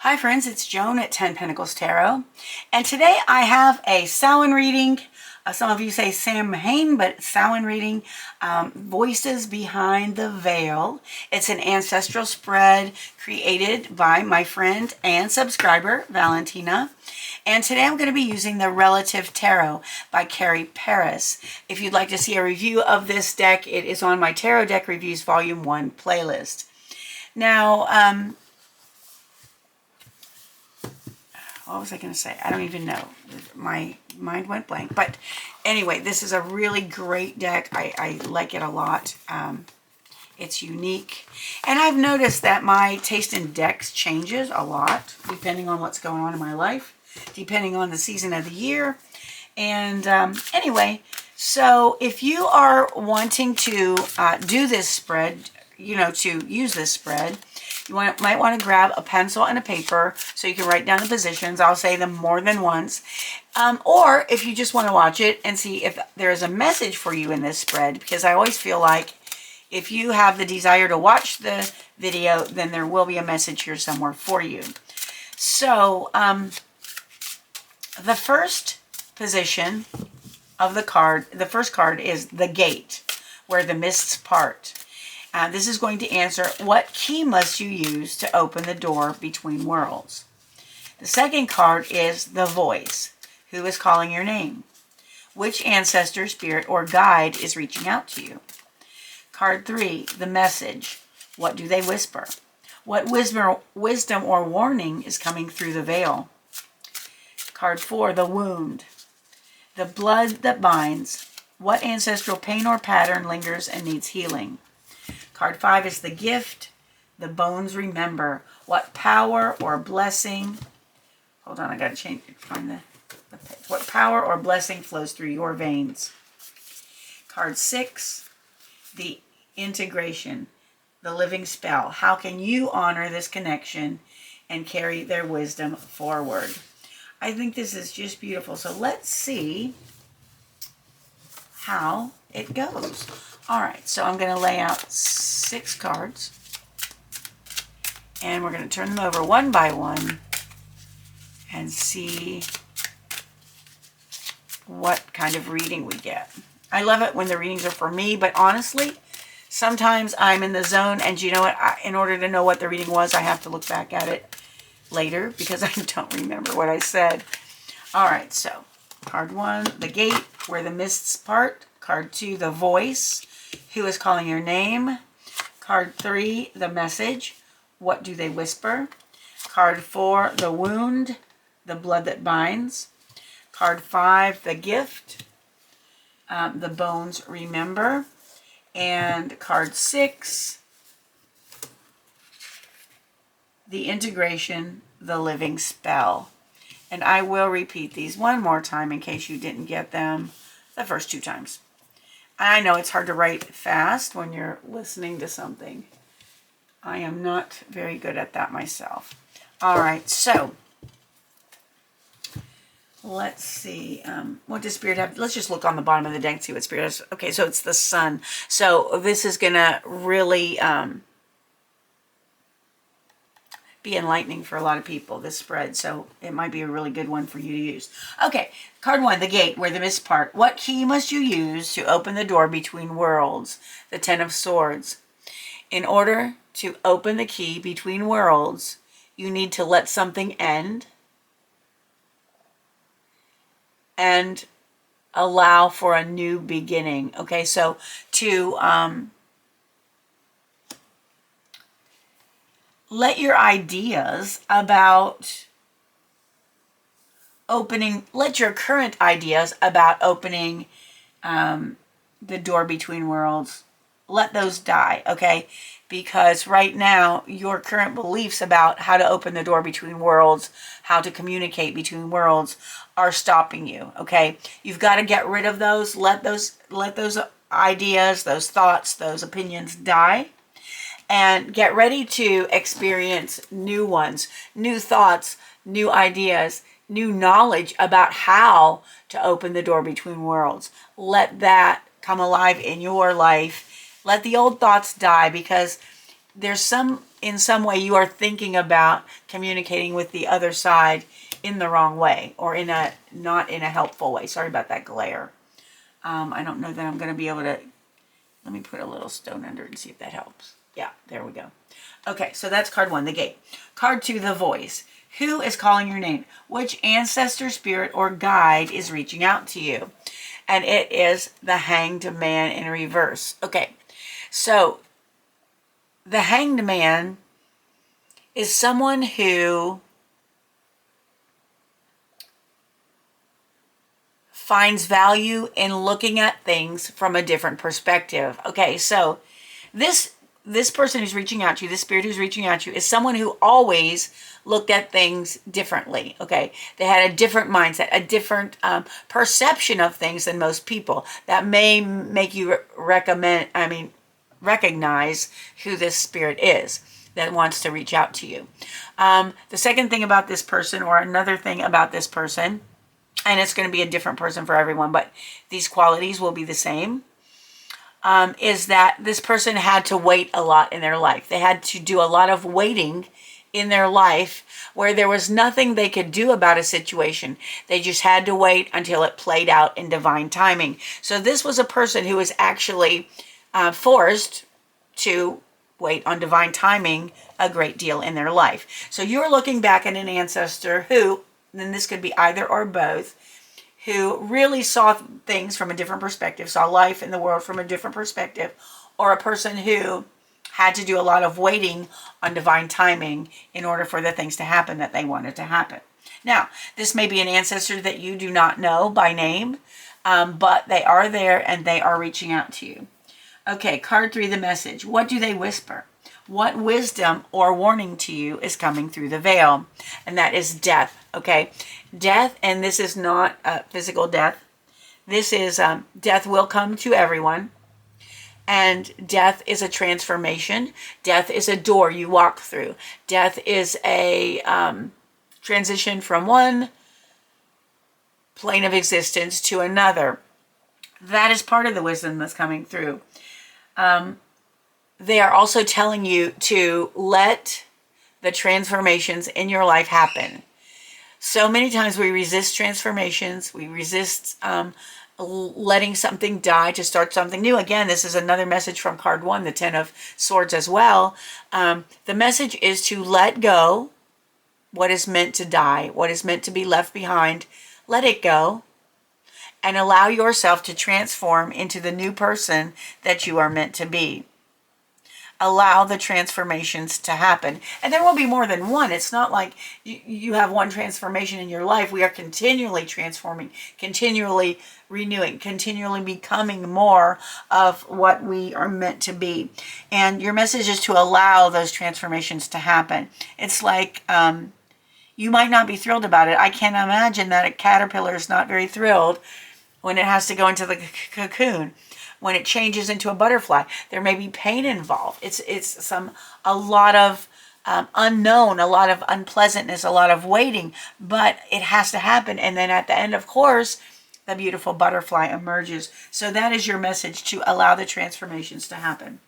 Hi friends, it's Joan at 10 Pentacles Tarot, and today I have a Samhain reading. Some of you say Samhain, but Samhain reading, Voices Behind the Veil. It's an ancestral spread created by my friend and subscriber, Valentina. And today I'm going to be using the Relative Tarot by Carrie Paris. If you'd like to see a review of this deck, it is on my Tarot Deck Reviews Volume 1 playlist. Now, what was I going to say? I don't even know. My mind went blank. But anyway, this is a really great deck. I like it a lot. It's unique. And I've noticed that my taste in decks changes a lot depending on what's going on in my life, depending on the season of the year. And anyway, so if you are wanting to do this spread, to use this spread, you might want to grab a pencil and a paper so you can write down the positions. I'll say them more than once. Or if you just want to watch it and see if there's a message for you in this spread, because I always feel like if you have the desire to watch the video, then there will be a message here somewhere for you. So the first position of the card, the first card is the gate, where the mists part. This is going to answer, what key must you use to open the door between worlds? The second card is the voice. Who is calling your name? Which ancestor, spirit, or guide is reaching out to you? Card 3, the message. What do they whisper? What wisdom or warning is coming through the veil? Card 4, the wound. The blood that binds. What ancestral pain or pattern lingers and needs healing? Card 5 is the gift. The bones remember. What power or blessing, hold on, I gotta find the page. What power or blessing flows through your veins? Card 6, the integration, the living spell. How can you honor this connection and carry their wisdom forward? I think this is just beautiful. So let's see how it goes. All right, so I'm going to lay out 6 cards, and we're going to turn them over one by one and see what kind of reading we get. I love it when the readings are for me, but honestly, sometimes I'm in the zone, and you know what? In order to know what the reading was, I have to look back at it later because I don't remember what I said. All right, so card 1, the gate, where the mists part. Card 2, the voice. Who is calling your name? Card 3, the message. What do they whisper? Card 4, the wound, the blood that binds. Card 5, the gift, the bones remember. And card 6, the integration, the living spell. And I will repeat these one more time in case you didn't get them the first 2 times. I know it's hard to write fast when you're listening to something. I am not very good at that myself. All right, so let's see. What does Spirit have? Let's just look on the bottom of the deck and see what Spirit has. Okay, so it's the Sun. So this is going to really be enlightening for a lot of people, this spread. So it might be a really good one for you to use. Okay, card 1, the gate, where the mist part. What key must you use to open the door between worlds? The 10 of Swords. In order to open the key between worlds, you need to let something end and allow for a new beginning. Okay, so to let your ideas about opening, let your current ideas about opening the door between worlds, let those die, okay? Because right now, your current beliefs about how to open the door between worlds, how to communicate between worlds, are stopping you, okay? You've got to get rid of those. Let those ideas, those thoughts, those opinions die. And get ready to experience new ones, new thoughts, new ideas, new knowledge about how to open the door between worlds. Let that come alive in your life. Let the old thoughts die, because in some way you are thinking about communicating with the other side in the wrong way, or not in a helpful way. Sorry about that glare. I don't know that I'm going to be able to. Let me put a little stone under it and see if that helps. Yeah, there we go. Okay, so that's card 1, the gate. Card 2, the voice. Who is calling your name? Which ancestor, spirit, or guide is reaching out to you? And it is the Hanged Man in reverse. Okay, so the Hanged Man is someone who finds value in looking at things from a different perspective. Okay, so this person who's reaching out to you, this spirit who's reaching out to you, is someone who always looked at things differently. Okay, they had a different mindset, a different perception of things than most people. That may make you recognize who this spirit is that wants to reach out to you. The second thing about this person, or another thing about this person, and it's going to be a different person for everyone, but these qualities will be the same, is that this person had to wait a lot in their life. They had to do a lot of waiting in their life where there was nothing they could do about a situation. They just had to wait until it played out in divine timing. So this was a person who was actually forced to wait on divine timing a great deal in their life. So you're looking back at an ancestor who, and this could be either or both, who really saw things from a different perspective, saw life in the world from a different perspective, or a person who had to do a lot of waiting on divine timing in order for the things to happen that they wanted to happen. Now, this may be an ancestor that you do not know by name, but they are there and they are reaching out to you. Okay, card 3, the message. What do they whisper? What wisdom or warning to you is coming through the veil? And that is death, okay? Death, and this is not physical death. This is death will come to everyone. And death is a transformation. Death is a door you walk through. Death is a transition from one plane of existence to another. That is part of the wisdom that's coming through. They are also telling you to let the transformations in your life happen. So many times we resist transformations. We resist letting something die to start something new. Again, this is another message from card 1, the 10 of Swords as well. The message is to let go what is meant to die, what is meant to be left behind. Let it go and allow yourself to transform into the new person that you are meant to be. Allow the transformations to happen. And there will be more than one. It's not like you have one transformation in your life. We are continually transforming, continually renewing, continually becoming more of what we are meant to be. And your message is to allow those transformations to happen. It's like you might not be thrilled about it. I can't imagine that a caterpillar is not very thrilled when it has to go into the cocoon. When it changes into a butterfly, there may be pain involved. It's a lot of unknown, a lot of unpleasantness, a lot of waiting, but it has to happen. And then at the end, of course, the beautiful butterfly emerges. So that is your message, to allow the transformations to happen.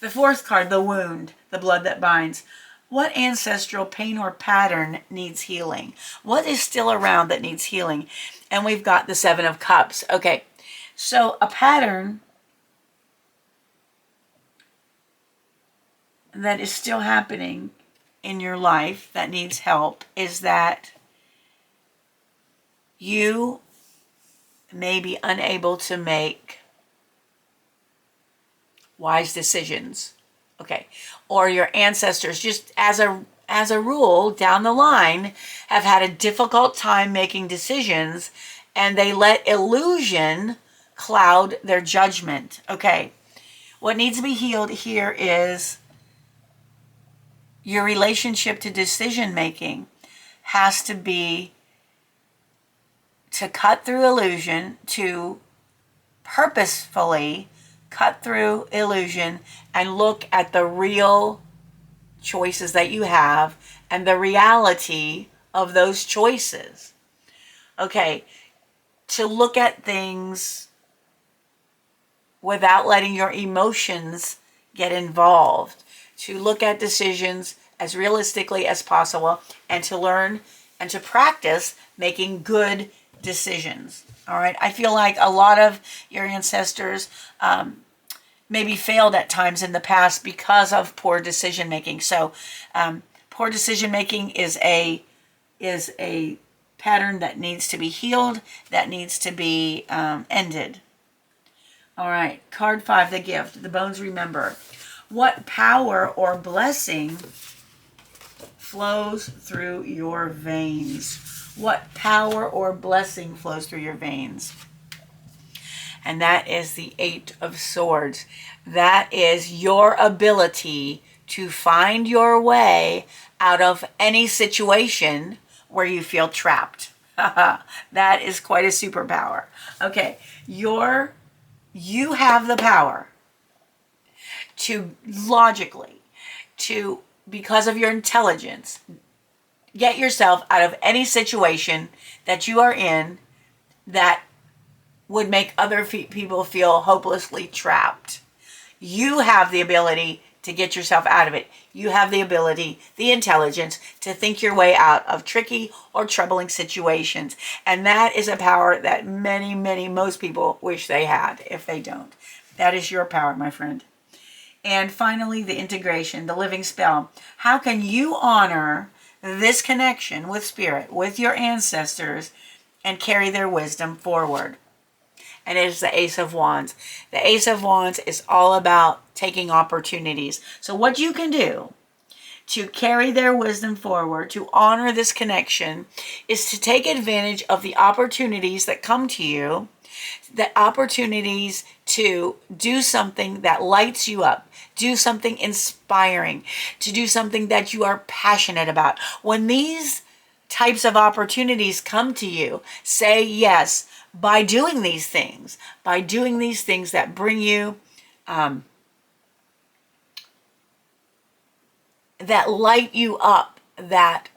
The 4th card, the wound, the blood that binds. What ancestral pain or pattern needs healing? What is still around that needs healing? And we've got the 7 of Cups. Okay. So a pattern that is still happening in your life that needs help is that you may be unable to make wise decisions, okay? Or your ancestors, just as a rule, down the line, have had a difficult time making decisions, and they let illusion cloud their judgment. Okay, what needs to be healed here is your relationship to decision making has to be to cut through illusion, to purposefully cut through illusion and look at the real choices that you have and the reality of those choices. Okay, to look at things without letting your emotions get involved, to look at decisions as realistically as possible, and to learn and to practice making good decisions. All right. I feel like a lot of your ancestors maybe failed at times in the past because of poor decision making. So poor decision making is a pattern that needs to be healed, that needs to be ended. All right, card 5, the gift. The bones remember. What power or blessing flows through your veins? What power or blessing flows through your veins? And that is the 8 of Swords. That is your ability to find your way out of any situation where you feel trapped. That is quite a superpower. Okay, you have the power to logically, because of your intelligence, get yourself out of any situation that you are in that would make other people feel hopelessly trapped. You have the ability to get yourself out of it. You have the ability, the intelligence to think your way out of tricky or troubling situations. And that is a power that most people wish they had if they don't. That is your power, my friend. And finally, the integration, the living spell. How can you honor this connection with spirit, with your ancestors, and carry their wisdom forward? And it is the Ace of Wands. The Ace of Wands is all about taking opportunities. So what you can do to carry their wisdom forward, to honor this connection, is to take advantage of the opportunities that come to you, the opportunities to do something that lights you up, do something inspiring, to do something that you are passionate about. When these types of opportunities come to you, say yes by doing these things that bring you, that light you up, that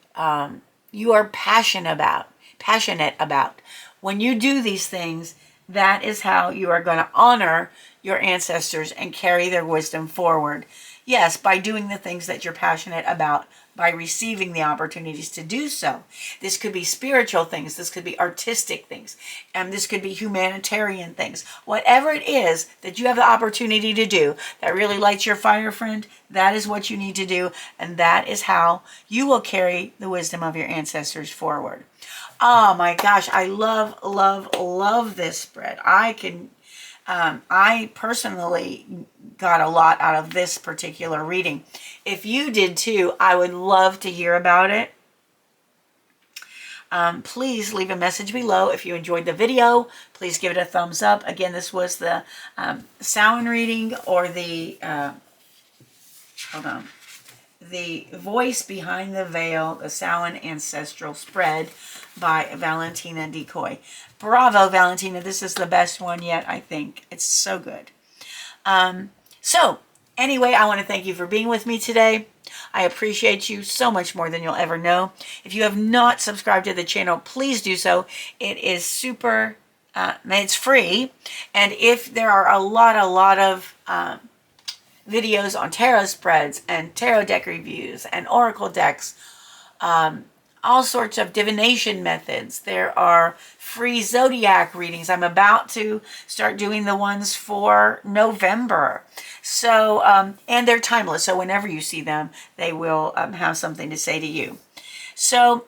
you are passionate about. When you do these things, that is how you are going to honor your ancestors and carry their wisdom forward. Yes, by doing the things that you're passionate about, by receiving the opportunities to do so. This could be spiritual things. This could be artistic things. And this could be humanitarian things. Whatever it is that you have the opportunity to do that really lights your fire, friend, that is what you need to do. And that is how you will carry the wisdom of your ancestors forward. Oh my gosh, I love this spread. I personally got a lot out of this particular reading. If you did too, I would love to hear about it. Please leave a message below. If you enjoyed the video, please give it a thumbs up. Again, this was the Samhain reading, or the, the Voice Behind the Veil, the Samhain Ancestral Spread by Valentina Decoy. Bravo, Valentina. This is the best one yet, I think. It's so good. So, anyway, I want to thank you for being with me today. I appreciate you so much more than you'll ever know. If you have not subscribed to the channel, please do so. It is super, it's free. And if there are a lot of videos on tarot spreads and tarot deck reviews and oracle decks, all sorts of divination methods. There are free zodiac readings. I'm about to start doing the ones for November. So, and they're timeless. So whenever you see them, they will have something to say to you. So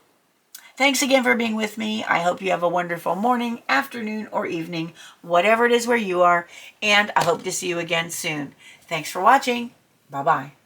thanks again for being with me. I hope you have a wonderful morning, afternoon, or evening, whatever it is where you are. And I hope to see you again soon. Thanks for watching. Bye-bye.